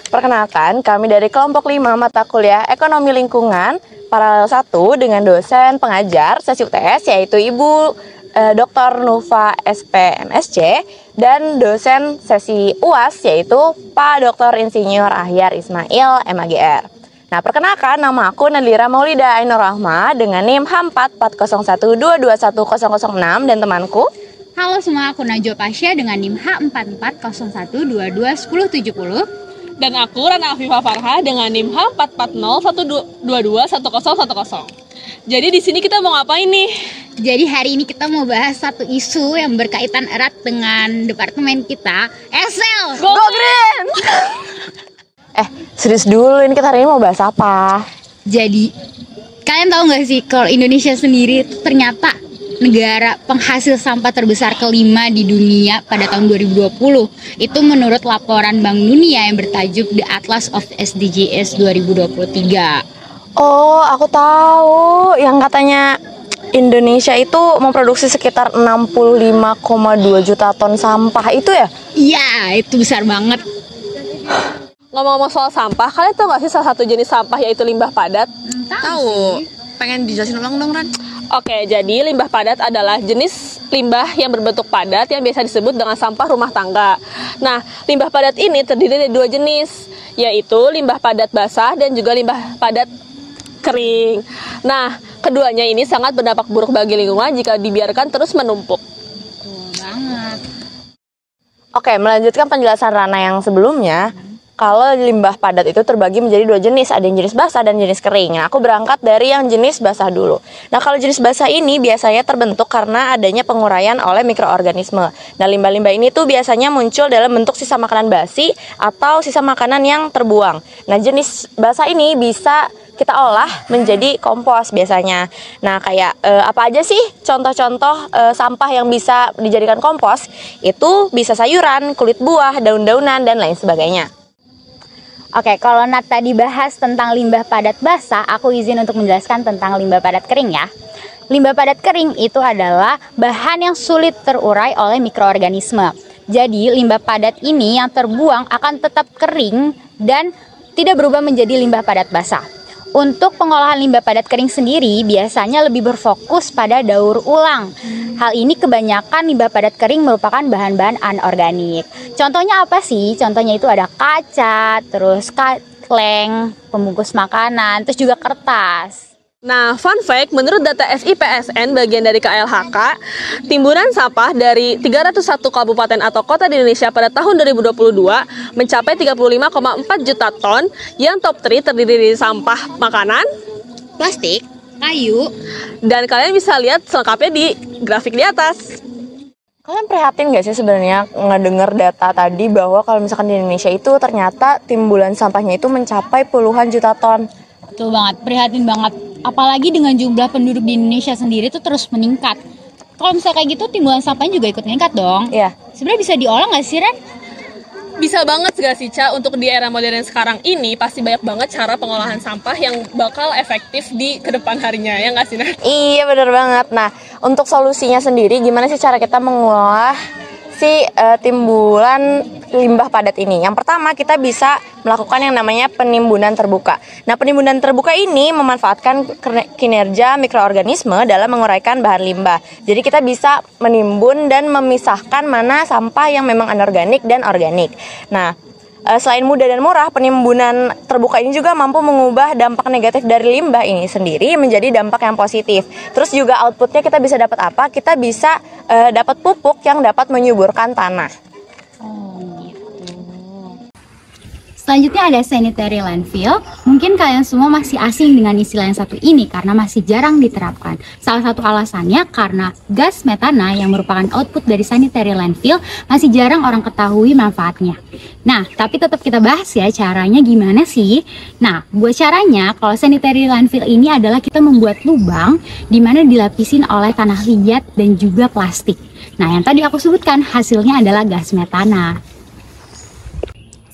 Perkenalkan, kami dari kelompok 5 mata kuliah Ekonomi Lingkungan Paralel 1 dengan dosen pengajar sesi UTS yaitu Ibu Dr. Nufa SPMSC dan dosen sesi UAS yaitu Pak Dr. Insinyur Ahyar Ismail MAGR. Nah, perkenalkan, nama aku Nadira Maulida Ainur Rahma dengan NIM H44012210006 dan temanku. Halo semua, aku Najwa Pasya dengan NIM H4401221070. Dan aku Rana Afifah Farha dengan NIM H44012210010. Jadi di sini kita mau ngapain nih? Jadi hari ini kita mau bahas satu isu yang berkaitan erat dengan departemen kita, ESEL. Go Green! Serius dulu, ini kita hari ini mau bahas apa? Jadi, kalian tahu nggak sih kalau Indonesia sendiri itu ternyata negara penghasil sampah terbesar kelima di dunia pada tahun 2020. Itu menurut laporan Bank Dunia yang bertajuk The Atlas of SDGs 2023. Oh, aku tahu. Yang katanya Indonesia itu memproduksi sekitar 65,2 juta ton sampah itu ya? Iya, itu besar banget. Ngomong-ngomong soal sampah, kalian tahu nggak sih salah satu jenis sampah yaitu limbah padat? Tahu. Pengen dijelasin ulang dong, Ran? Oke, jadi limbah padat adalah jenis limbah yang berbentuk padat yang biasa disebut dengan sampah rumah tangga. Nah, limbah padat ini terdiri dari dua jenis, yaitu limbah padat basah dan juga limbah padat kering. Nah, keduanya ini sangat berdampak buruk bagi lingkungan jika dibiarkan terus menumpuk. Betul banget. Oke, melanjutkan penjelasan Rana yang sebelumnya. Kalau limbah padat itu terbagi menjadi dua jenis, ada yang jenis basah dan jenis kering. Nah, aku berangkat dari yang jenis basah dulu. Nah, kalau jenis basah ini biasanya terbentuk karena adanya penguraian oleh mikroorganisme. Nah, limbah-limbah ini tuh biasanya muncul dalam bentuk sisa makanan basi atau sisa makanan yang terbuang. Nah, jenis basah ini bisa kita olah menjadi kompos biasanya. Nah, kayak apa aja sih contoh-contoh sampah yang bisa dijadikan kompos? Itu bisa sayuran, kulit buah, daun-daunan, dan lain sebagainya. Oke, kalau Nat tadi bahas tentang limbah padat basah, aku izin untuk menjelaskan tentang limbah padat kering ya. Limbah padat kering itu adalah bahan yang sulit terurai oleh mikroorganisme. Jadi, limbah padat ini yang terbuang akan tetap kering dan tidak berubah menjadi limbah padat basah. Untuk pengolahan limbah padat kering sendiri biasanya lebih berfokus pada daur ulang. Hal ini kebanyakan limbah padat kering merupakan bahan-bahan anorganik. Contohnya apa sih? Contohnya itu ada kaca, terus kaleng, pembungkus makanan, terus juga kertas. Nah, fun fact, menurut data SIPSN bagian dari KLHK, timbunan sampah dari 301 kabupaten atau kota di Indonesia pada tahun 2022 mencapai 35,4 juta ton, yang top 3 terdiri dari sampah makanan, Plastik, kayu, dan kalian bisa lihat selengkapnya di grafik di atas. Kalian prihatin gak sih sebenarnya ngedenger data tadi bahwa kalau misalkan di Indonesia itu ternyata timbulan sampahnya itu mencapai puluhan juta ton? betul banget, prihatin banget. Apalagi dengan jumlah penduduk di Indonesia sendiri itu terus meningkat. Kalau misalnya kayak gitu, timbulan sampahnya juga ikut meningkat dong. Iya. Sebenarnya bisa diolah nggak sih, Ren? Bisa banget gak sih, Ca, untuk di era modern sekarang ini pasti banyak banget cara pengolahan sampah yang bakal efektif di kedepan harinya, ya nggak sih, Nat? Iya, bener banget. Nah, untuk solusinya sendiri, gimana sih cara kita mengolah timbulan limbah padat ini? Yang pertama, kita bisa melakukan yang namanya penimbunan terbuka. Nah, penimbunan terbuka ini memanfaatkan kinerja mikroorganisme dalam menguraikan bahan limbah. Jadi kita bisa menimbun dan memisahkan mana sampah yang memang anorganik dan organik. Nah, selain mudah dan murah, penimbunan terbuka ini juga mampu mengubah dampak negatif dari limbah ini sendiri menjadi dampak yang positif. Terus juga outputnya kita bisa dapat apa? Kita bisa dapat pupuk yang dapat menyuburkan tanah. Selanjutnya ada sanitary landfill. Mungkin kalian semua masih asing dengan istilah yang satu ini karena masih jarang diterapkan. Salah satu alasannya karena gas metana yang merupakan output dari sanitary landfill masih jarang orang ketahui manfaatnya. Nah, tapi tetap kita bahas ya caranya gimana sih. Nah, buat caranya, kalau sanitary landfill ini adalah kita membuat lubang di mana dilapisin oleh tanah liat dan juga plastik. Nah, yang tadi aku sebutkan hasilnya adalah gas metana.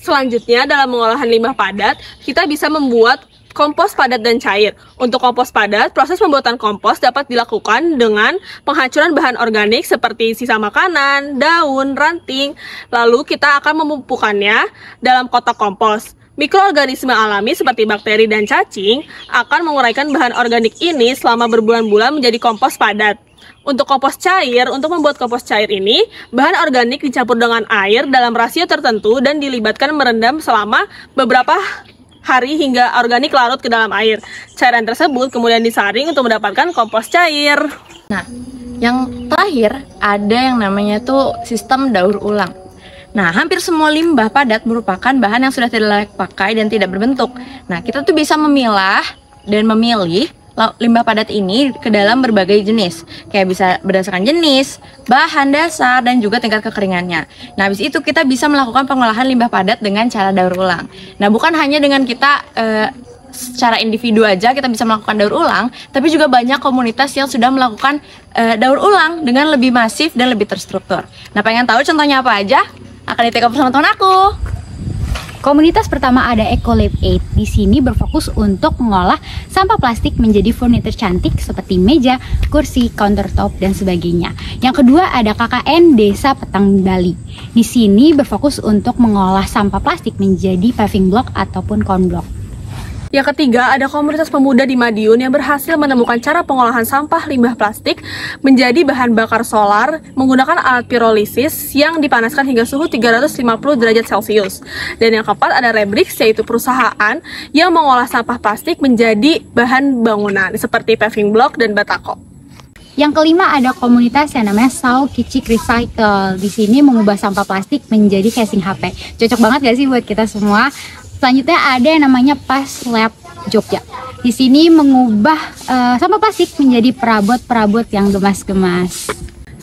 Selanjutnya, dalam pengolahan limbah padat, kita bisa membuat kompos padat dan cair. Untuk kompos padat, proses pembuatan kompos dapat dilakukan dengan penghancuran bahan organik seperti sisa makanan, daun, ranting. Lalu kita akan memupukkannya dalam kotak kompos. Mikroorganisme alami seperti bakteri dan cacing akan menguraikan bahan organik ini selama berbulan-bulan menjadi kompos padat. Untuk kompos cair, untuk membuat kompos cair ini, bahan organik dicampur dengan air dalam rasio tertentu dan dilibatkan merendam selama beberapa hari hingga organik larut ke dalam air. Cairan tersebut kemudian disaring untuk mendapatkan kompos cair. Nah, yang terakhir ada yang namanya tuh sistem daur ulang. Nah, hampir semua limbah padat merupakan bahan yang sudah tidak layak pakai dan tidak berbentuk. Nah, kita tuh bisa memilah dan memilih limbah padat ini ke dalam berbagai jenis. Kayak bisa berdasarkan jenis, bahan dasar, dan juga tingkat kekeringannya. Nah, habis itu kita bisa melakukan pengolahan limbah padat dengan cara daur ulang. Nah, bukan hanya dengan kita secara individu aja kita bisa melakukan daur ulang, tapi juga banyak komunitas yang sudah melakukan daur ulang dengan lebih masif dan lebih terstruktur. Nah, pengen tahu contohnya apa aja? Akan di-take up sama teman aku. Komunitas pertama ada Ecolab 8. Di sini berfokus untuk mengolah sampah plastik menjadi furniture cantik seperti meja, kursi, countertop, dan sebagainya. Yang kedua ada KKN Desa Petang Bali. Di sini berfokus untuk mengolah sampah plastik menjadi paving block ataupun cone block. Yang ketiga, ada komunitas pemuda di Madiun yang berhasil menemukan cara pengolahan sampah limbah plastik menjadi bahan bakar solar menggunakan alat pirolisis yang dipanaskan hingga suhu 350 derajat Celcius. Dan yang keempat, ada Rebrix, yaitu perusahaan yang mengolah sampah plastik menjadi bahan bangunan seperti paving block dan batako. Yang kelima ada komunitas yang namanya Sao Kicik Recycle. Di sini mengubah sampah plastik menjadi casing HP. Cocok banget gak sih buat kita semua? Selanjutnya ada yang namanya Pas Lab Jogja. Di sini mengubah sampah plastik menjadi perabot-perabot yang gemas-gemas.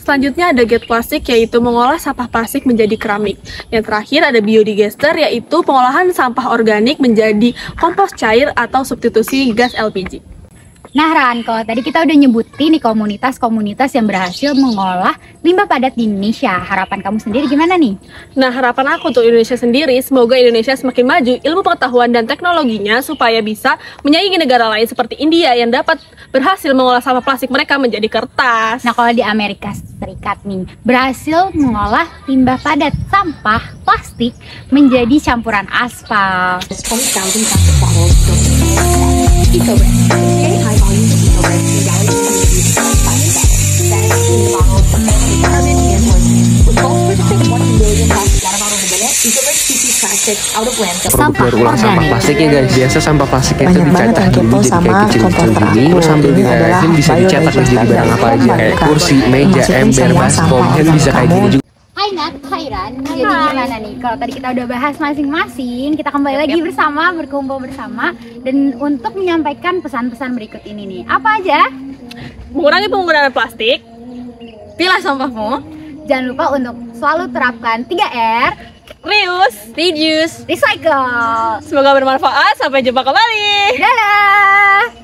Selanjutnya ada Get Plastik, yaitu mengolah sampah plastik menjadi keramik. Yang terakhir ada Biodigester, yaitu pengolahan sampah organik menjadi kompos cair atau substitusi gas LPG. Nah Ran, kalau tadi kita udah nyebutin nih komunitas-komunitas yang berhasil mengolah limbah padat di Indonesia. Harapan kamu sendiri gimana nih? Nah, harapan aku untuk Indonesia sendiri, semoga Indonesia semakin maju ilmu pengetahuan dan teknologinya supaya bisa menyaingi negara lain seperti India yang dapat berhasil mengolah sampah plastik mereka menjadi kertas. Nah kalau di Amerika Serikat nih, berhasil mengolah limbah padat sampah plastik menjadi campuran aspal. Produk daur ulang sampah plastik ya guys. Biasa sampah plastiknya itu dicacah dulu jadi kayak kecil-kecil gini, terus sambil diberesin bisa dicetak jadi barang apa aja kayak kursi, meja, ember, baskom, kan bisa kayak gini juga. Hai Nat, hai Ran. Jadi gimana nih? Kalau tadi kita udah bahas masing-masing, kita kembali lagi bersama, berkumpul bersama, dan untuk menyampaikan pesan-pesan berikut ini nih. Apa aja? Mengurangi penggunaan plastik, Pilah sampahmu, Jangan lupa untuk selalu terapkan 3R, reduce, recycle. semoga bermanfaat. Sampai jumpa kembali. Dadah!